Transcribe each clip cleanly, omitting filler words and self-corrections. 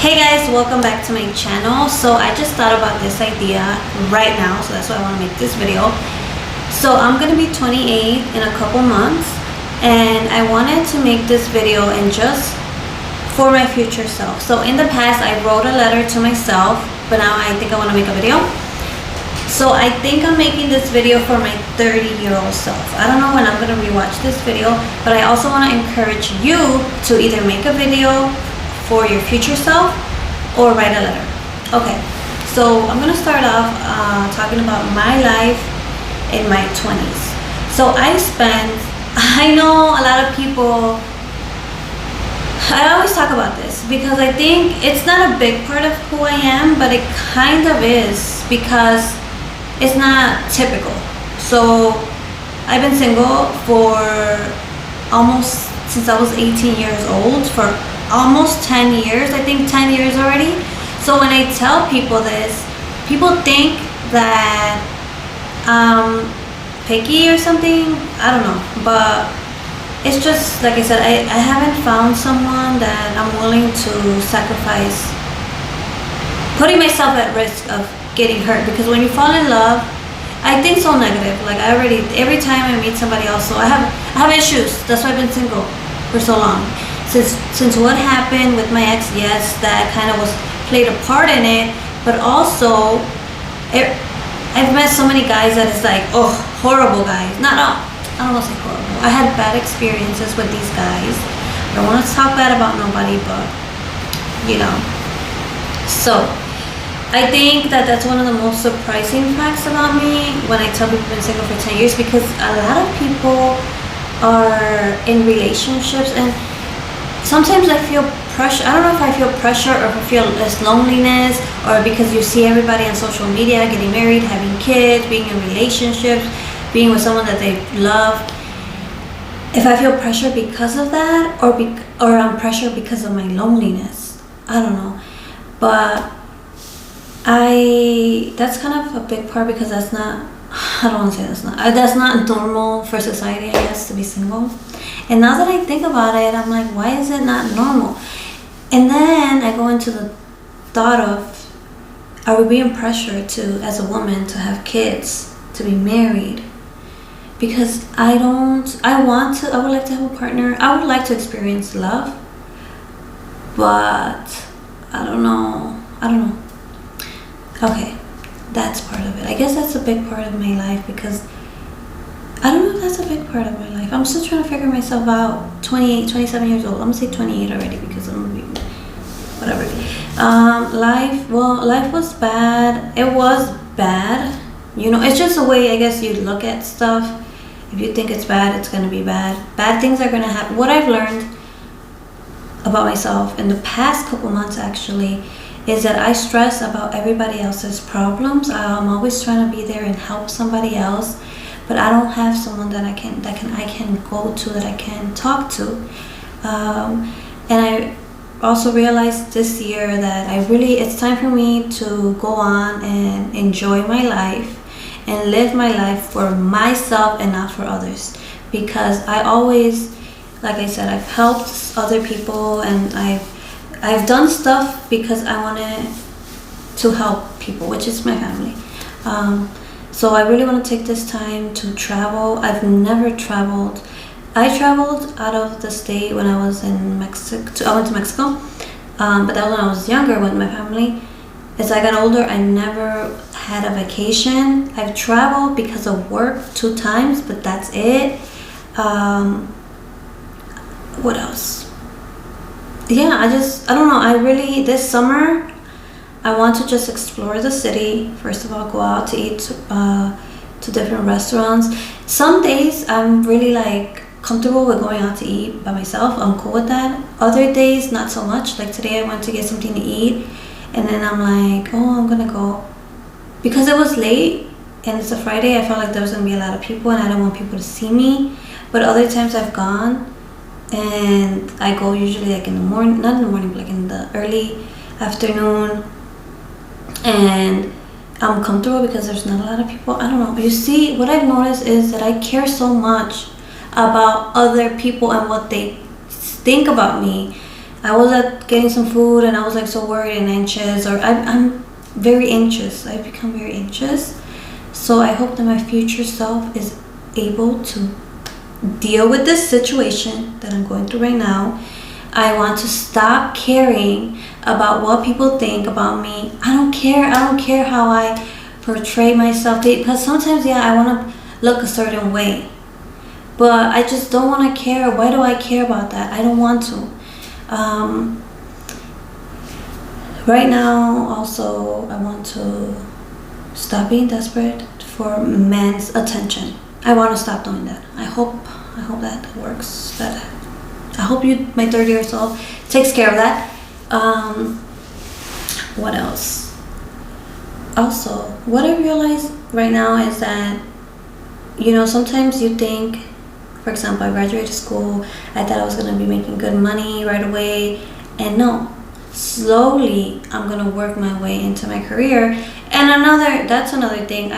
Hey guys, welcome back to my channel. So I just thought about this idea right now, so that's why I want to make this video. So I'm gonna be 28 in a couple months, and I wanted to make this video and just for my future self. So in the past I wrote a letter to myself, but now I think I want to make a video. So I think I'm making this video for my 30-year-old self. I don't know when I'm gonna rewatch this video, but I also want to encourage you to either make a video for your future self or write a letter. Okay, so I'm gonna start off talking about my life in my 20s. So I know a lot of people, I always talk about this because I think it's not a big part of who I am, but it kind of is because it's not typical. So I've been single for almost since I was 18 years old, for almost 10 years, I think 10 years already. So when I tell people this, people think that I'm picky or something, I don't know, but it's just, like I said, I haven't found someone that I'm willing to sacrifice putting myself at risk of getting hurt. Because when you fall in love, I think so negative, like every time I meet somebody else, so I have issues. That's why I've been single for so long. Since what happened with my ex, yes, that kind of played a part in it, but also I've met so many guys that it's like, oh, horrible guys. I don't want to say horrible. I had bad experiences with these guys. I don't want to talk bad about nobody, but you know. So I think that's one of the most surprising facts about me when I tell people I've been single for 10 years, because a lot of people are in relationships, and sometimes I feel pressure. I don't know if I feel pressure or if I feel less loneliness, or because you see everybody on social media getting married, having kids, being in relationships, being with someone that they love. If I feel pressure because of that, or I'm pressure because of my loneliness, I don't know. But that's kind of a big part, because that's not, I don't want to say that's not normal for society, I guess, to be single. And now that I think about it, I'm like, why is it not normal? And then I go into the thought of, are we being pressured to, as a woman, to have kids, to be married? Because I would like to have a partner. I would like to experience love, but I don't know. Okay, that's part of it. I guess that's a big part of my life, because I don't know if that's a big part of my life. I'm still trying to figure myself out. 28, 27 years old. I'm gonna say 28 already, because I'm gonna be, whatever. Life was bad. It was bad. You know, it's just the way, I guess, you look at stuff. If you think it's bad, it's gonna be bad. Bad things are gonna happen. What I've learned about myself in the past couple months, actually, is that I stress about everybody else's problems. I'm always trying to be there and help somebody else, but I don't have someone that I can go to, that I can talk to. And I also realized this year that it's time for me to go on and enjoy my life and live my life for myself and not for others. Because I always, like I said, I've helped other people, and I've done stuff because I wanted to help people, which is my family. So I really want to take this time to travel. I've never traveled. I traveled out of the state when I was in Mexico. I went to Mexico, but that was when I was younger with my family. As I got older, I never had a vacation. I've traveled because of work 2 times, but that's it. What else? Yeah, I don't know. This summer, I want to just explore the city. First of all, go out to eat to different restaurants. Some days I'm really comfortable with going out to eat by myself. I'm cool with that. Other days, not so much. Like today, I went to get something to eat, and then I'm like, oh, I'm gonna go. Because it was late and it's a Friday, I felt like there was gonna be a lot of people, and I don't want people to see me. But other times I've gone, and I go usually in the morning, not in the morning, but in the early afternoon, and I'm comfortable because there's not a lot of people. I don't know. You see, what I've noticed is that I care so much about other people and what they think about me. I was at getting some food and I was like so worried and anxious, or I'm very anxious. I've become very anxious. So I hope that my future self is able to deal with this situation that I'm going through right now. I want to stop caring about what people think about me. I don't care how I portray myself, because sometimes, yeah, I want to look a certain way, but I just don't want to care. Why do I care about that? I don't want to. Right now, also, I want to stop being desperate for men's attention. I want to stop doing that. I hope that works. I hope my 30 years old takes care of that. What else? Also, what I realize right now is that, sometimes you think, for example, I graduated school, I thought I was going to be making good money right away, and no, slowly I'm going to work my way into my career. And that's another thing,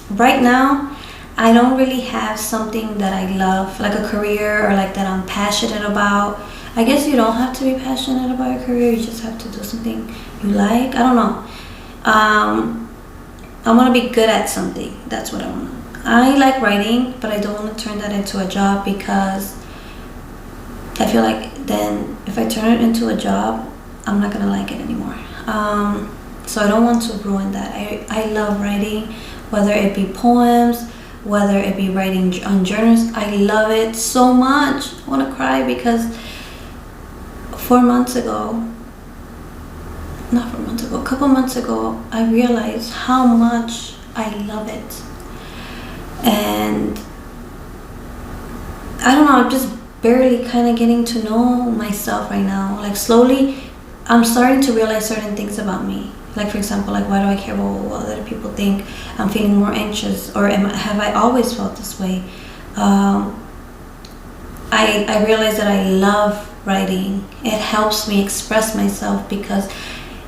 right now, I don't really have something that I love, like a career, or like that I'm passionate about. I guess you don't have to be passionate about your career, you just have to do something you like. I don't know. I want to be good at something. That's what I want. I like writing, but I don't want to turn that into a job, because I feel like then if I turn it into a job, I'm not going to like it anymore. So I don't want to ruin that. I love writing, whether it be poems, whether it be writing on journals. I love it so much. I want to cry because a couple months ago, I realized how much I love it. And I don't know, I'm just barely kind of getting to know myself right now. Like slowly, I'm starting to realize certain things about me. Like, for example, like, why do I care about what other people think? I'm feeling more anxious, or have I always felt this way? I realize that I love writing. It helps me express myself, because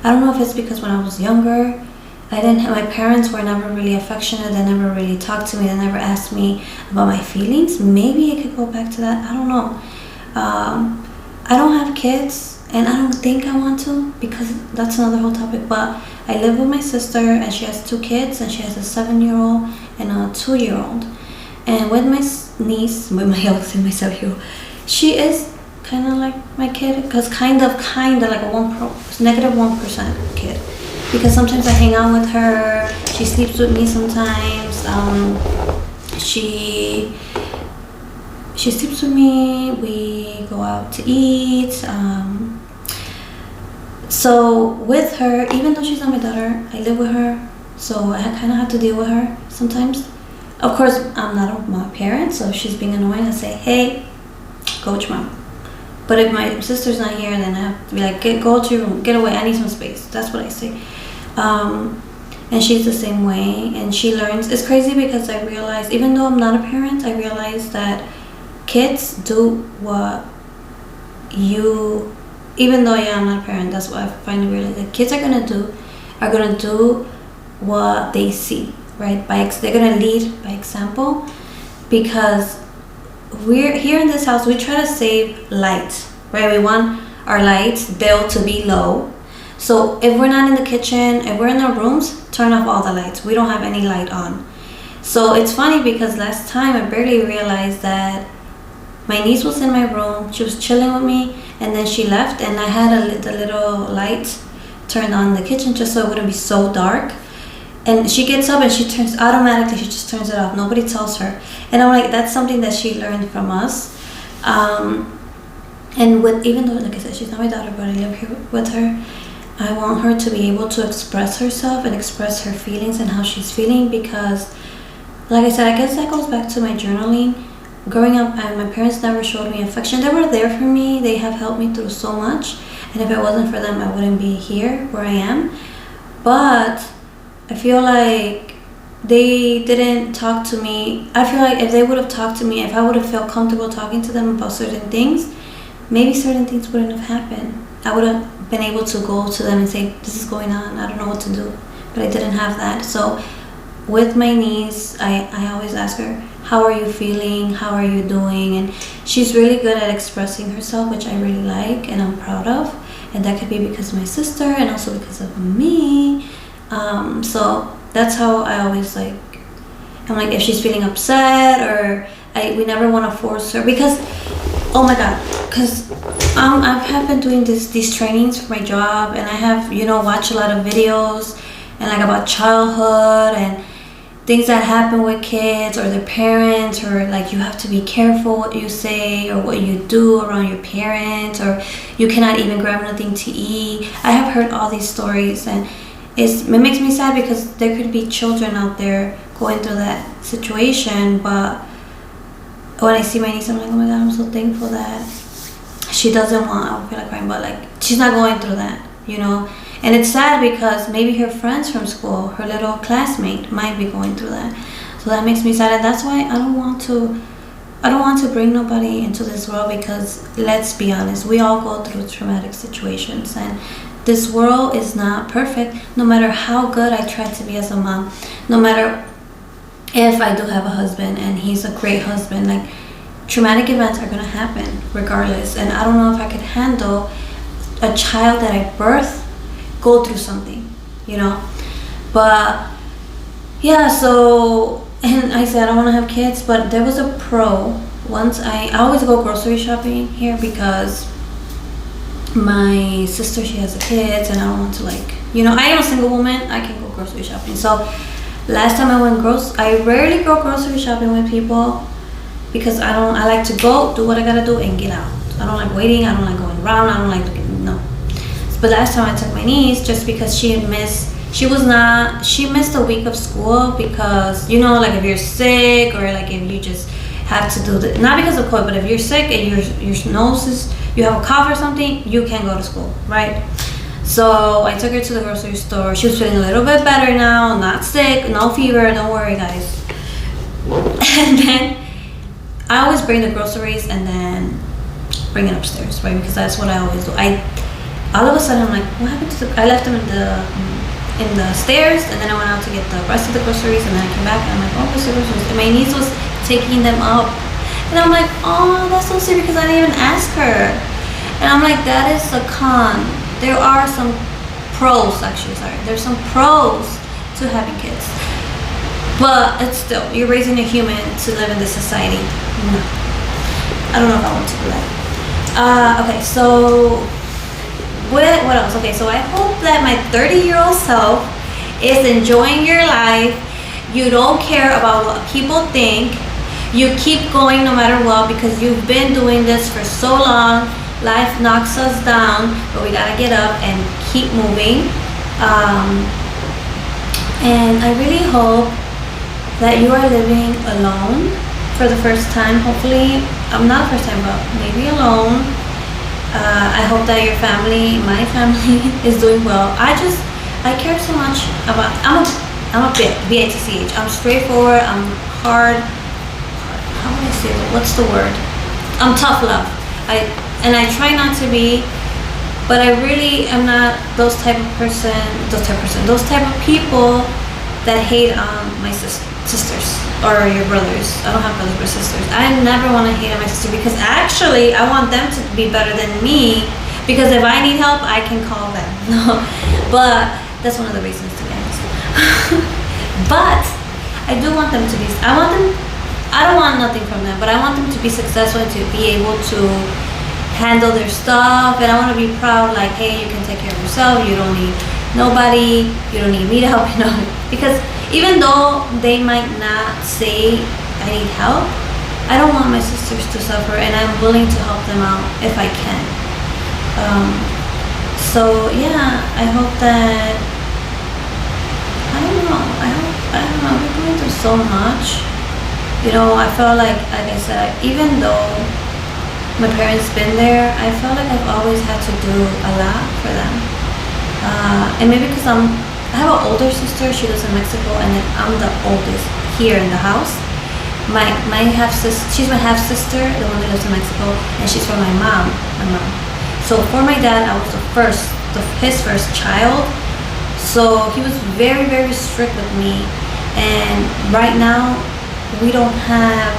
I don't know if it's because when I was younger, my parents were never really affectionate. They never really talked to me. They never asked me about my feelings. Maybe it could go back to that. I don't know. I don't have kids. And I don't think I want to, because that's another whole topic. But I live with my sister, and she has 2 kids, and she has a 7-year-old and a 2-year-old. And with my niece, with my 7-year-old, she is kind of like my kid, because kind of like a -1% kid. Because sometimes I hang out with her. She sleeps with me sometimes. She sleeps with me. We go out to eat. So with her, even though she's not my daughter, I live with her. So I kind of have to deal with her sometimes. Of course, I'm not my parent, so if she's being annoying, I say, hey, go with your mom. But if my sister's not here, then I have to be like, go to your room, get away, I need some space. That's what I say. And she's the same way, and she learns. It's crazy, because I realize, even though I'm not a parent, I realize that kids do what even though, yeah, I'm not a parent, that's what I finally realized. The kids are gonna do what they see, right? They're gonna lead by example, because we're here in this house. We try to save light, right? We want our lights built to be low. So if we're not in the kitchen, if we're in our rooms, turn off all the lights. We don't have any light on. So it's funny, because last time I barely realized that my niece was in my room. She was chilling with me, and then she left, and I had the little light turned on in the kitchen just so it wouldn't be so dark. And she gets up and she just turns it off. Nobody tells her. And I'm like, that's something that she learned from us. And even though, like I said, she's not my daughter, but I live here with her, I want her to be able to express herself and express her feelings and how she's feeling, because, like I said, I guess that goes back to my journaling. Growing up, my parents never showed me affection. They were there for me. They have helped me through so much. And if it wasn't for them, I wouldn't be here where I am. But I feel like they didn't talk to me. I feel like if they would have talked to me, if I would have felt comfortable talking to them about certain things, maybe certain things wouldn't have happened. I would have been able to go to them and say, this is going on, I don't know what to do. But I didn't have that. So with my niece, I always ask her, how are you feeling? How are you doing? And she's really good at expressing herself, which I really like and I'm proud of. And that could be because of my sister and also because of me. So that's how I always like, I'm like, if she's feeling upset or we never want to force her because, oh my God, because I have been doing these trainings for my job, and I have, watched a lot of videos and like about childhood and things that happen with kids or their parents, or like you have to be careful what you say or what you do around your parents, or you cannot even grab nothing to eat. I have heard all these stories, and it makes me sad because there could be children out there going through that situation. But when I see my niece, I'm like, oh my God, I'm so thankful that she doesn't want, I feel like crying, but like she's not going through that, And it's sad because maybe her friends from school, her little classmate, might be going through that. So that makes me sad, and that's why I don't want to bring nobody into this world, because let's be honest, we all go through traumatic situations, and this world is not perfect. No matter how good I try to be as a mom, no matter if I do have a husband and he's a great husband, like traumatic events are gonna happen regardless. And I don't know if I could handle a child that I birthed go through something, But yeah, so, and I said I don't want to have kids, but there was a pro. Once I always go grocery shopping here because my sister, she has kids, and I don't want to I am a single woman, I can go grocery shopping. So last time I went I rarely go grocery shopping with people because I like to go, do what I gotta do, and get out. I don't like waiting, I don't like going around, I don't like looking, no. But last time I took my niece, just because she missed a week of school because, like if you're sick or like if you just have to do not because of COVID, but if you're sick and your nose is, you have a cough or something, you can't go to school, right? So I took her to the grocery store. She was feeling a little bit better now, not sick, no fever, don't worry guys. And then I always bring the groceries and then bring it upstairs, right? Because that's what I always do. All of a sudden I'm like, what happened to I left them in the stairs, and then I went out to get the rest of the groceries, and then I came back and I'm like, oh, where's the groceries? And my niece was taking them up, and I'm like, oh, that's so sweet, because I didn't even ask her. And I'm like, that is a con. There are some pros, actually, sorry. There's some pros to having kids, but it's still, you're raising a human to live in this society. No, I don't know if I want to do that. Okay, so what else? Okay, so I hope that my 30-year-old self is enjoying your life. You don't care about what people think. You keep going no matter what, because you've been doing this for so long. Life knocks us down, but we gotta get up and keep moving. And I really hope that you are living alone for the first time. Hopefully, not the first time, but maybe alone. I hope that your family, my family, is doing well. I care so much about, I'm a B-I-T-C-H. I'm straightforward, I'm hard, how would I say that? What's the word? I'm tough love. I try not to be, but I really am not those type of people that hate my sisters or your brothers. I don't have brothers or sisters. I never want to hate on my sister, because actually I want them to be better than me, because if I need help, I can call them. No, but that's one of the reasons, to be honest. But I do want them to be, I don't want nothing from them, but I want them to be successful and to be able to handle their stuff, and I want to be proud, like, hey, you can take care of yourself, you don't need nobody, you don't need me to help, because even though they might not say I need help, I don't want my sisters to suffer, and I'm willing to help them out if I can. So yeah, I hope that, I don't know, we're going through so much. I felt like I said, even though my parents been there, I felt like I've always had to do a lot for them. And maybe because I have an older sister, she lives in Mexico, and then I'm the oldest here in the house. My half-sister, she's my half-sister, the one that lives in Mexico, and she's from my mom. So for my dad, I was his first child. So he was very, very strict with me. And right now, we don't have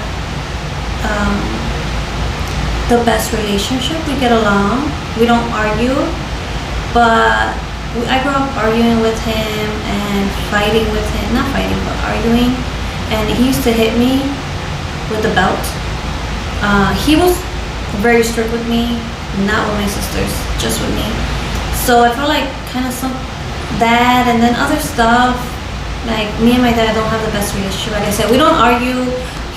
the best relationship. We get along. We don't argue, but I grew up arguing with him and fighting with him. Not fighting, but arguing. And he used to hit me with the belt. He was very strict with me, not with my sisters, just with me. So I felt like kind of some that, and then other stuff. Like me and my dad don't have the best relationship. Like I said, we don't argue.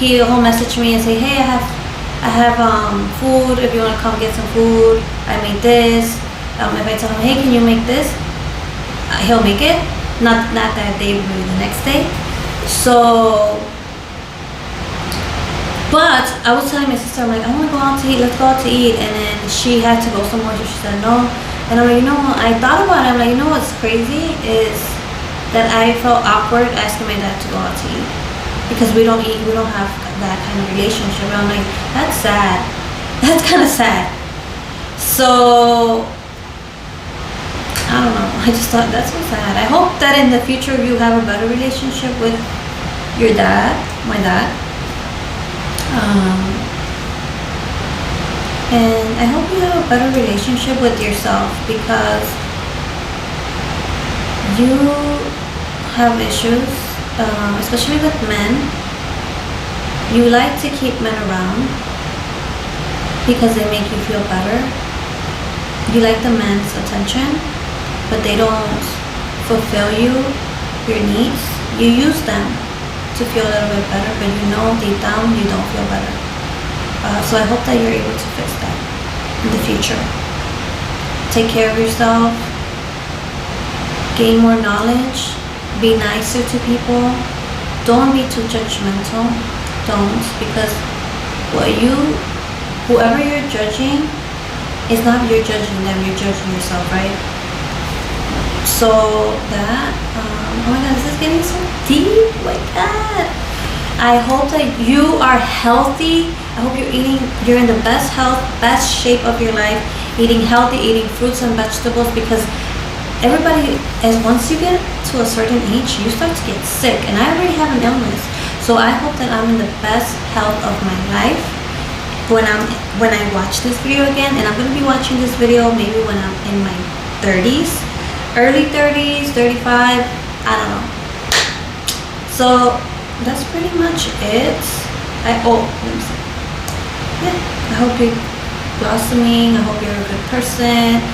He'll message me and say, "Hey, I have food. If you want to come get some food, I made this." If I tell him, "Hey, can you make this?" He'll make it. Not that day, maybe the next day. So, but I was telling my sister, I'm like, "I want to go out to eat. Let's go out to eat." And then she had to go somewhere, so she said no. And I'm like, I thought about it. I'm like, what's crazy is that I felt awkward asking my dad to go out to eat because we don't eat. We don't have that kind of relationship. And I'm like, that's sad. That's kind of sad. So I don't know. I just thought that's so sad. I hope that in the future you have a better relationship with your dad, my dad. And I hope you have a better relationship with yourself because you have issues, especially with men. You like to keep men around because they make you feel better. You like the man's attention, but they don't fulfill your needs. You use them to feel a little bit better, but deep down you don't feel better. So I hope that you're able to fix that in the future. Take care of yourself, gain more knowledge, be nicer to people. Don't be too judgmental. Don't, because whoever you're judging, it's not you're judging them, you're judging yourself, right? So that, oh my God, this is getting so deep. Oh my God. I hope that you are healthy. I hope you're in the best health, best shape of your life, eating healthy, eating fruits and vegetables, because everybody, once you get to a certain age, you start to get sick, and I already have an illness. So I hope that I'm in the best health of my life when I watch this video again, and I'm going to be watching this video maybe when I'm in my 30s, early 30s, 35, I don't know. So that's pretty much it. Let me see. Yeah, I hope you're blossoming. I hope you're a good person.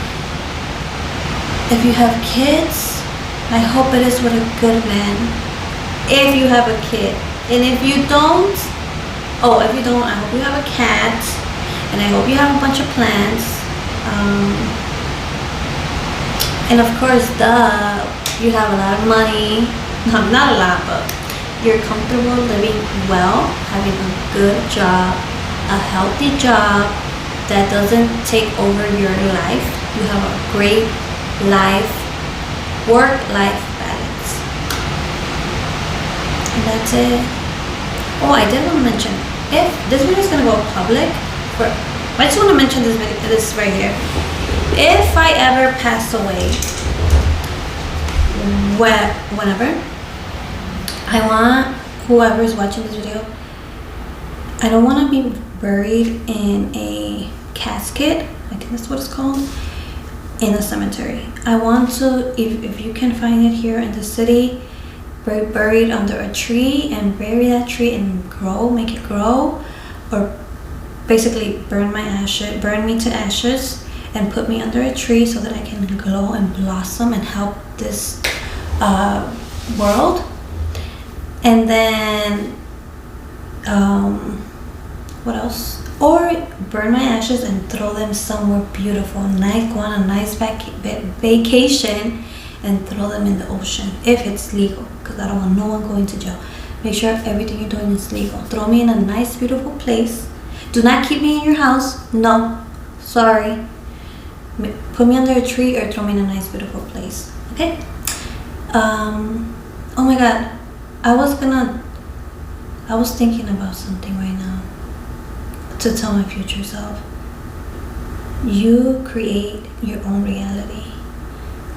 If you have kids, I hope it is with a good man. If you have a kid. And if you don't, I hope you have a cat. And I hope you have a bunch of plants. And of course, you have a lot of money. No, not a lot, but you're comfortable living well, having a good job, a healthy job that doesn't take over your life. You have a great work-life balance. And that's it. I did want to mention, if this video is going to go public, I just want to mention this right here. If I ever pass away, whenever, I want whoever's watching this video, I don't want to be buried in a casket, I think that's what it's called, in a cemetery. I want to, if you can find it here in the city, buried under a tree, and bury that tree and make it grow, or basically burn me to ashes and put me under a tree so that I can glow and blossom and help this world. And then what else? Or burn my ashes and throw them somewhere beautiful, nice, go on a nice vacation and throw them in the ocean, if it's legal, because I don't want no one going to jail. Make sure everything you're doing is legal. Throw me in a nice, beautiful place. Do not keep me in your house. No, sorry. Put me under a tree or throw me in a nice, beautiful place. Okay? Oh my God. I was thinking about something right now to tell my future self. You create your own reality.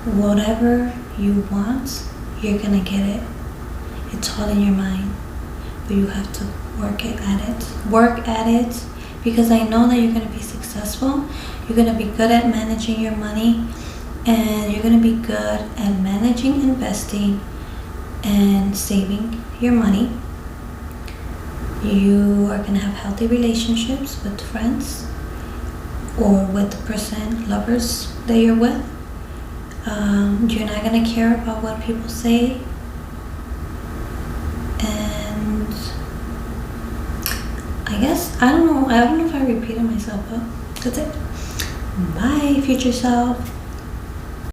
Whatever you want, you're gonna get it. It's all in your mind, but you have to work at it, because I know that you're going to be successful. You're going to be good at managing your money, and you're going to be good at managing, investing, and saving your money. You are going to have healthy relationships with friends or with the lovers that you're with. You're not going to care about what people say. And I guess, I don't know if I repeated myself, but that's it. Bye, future self.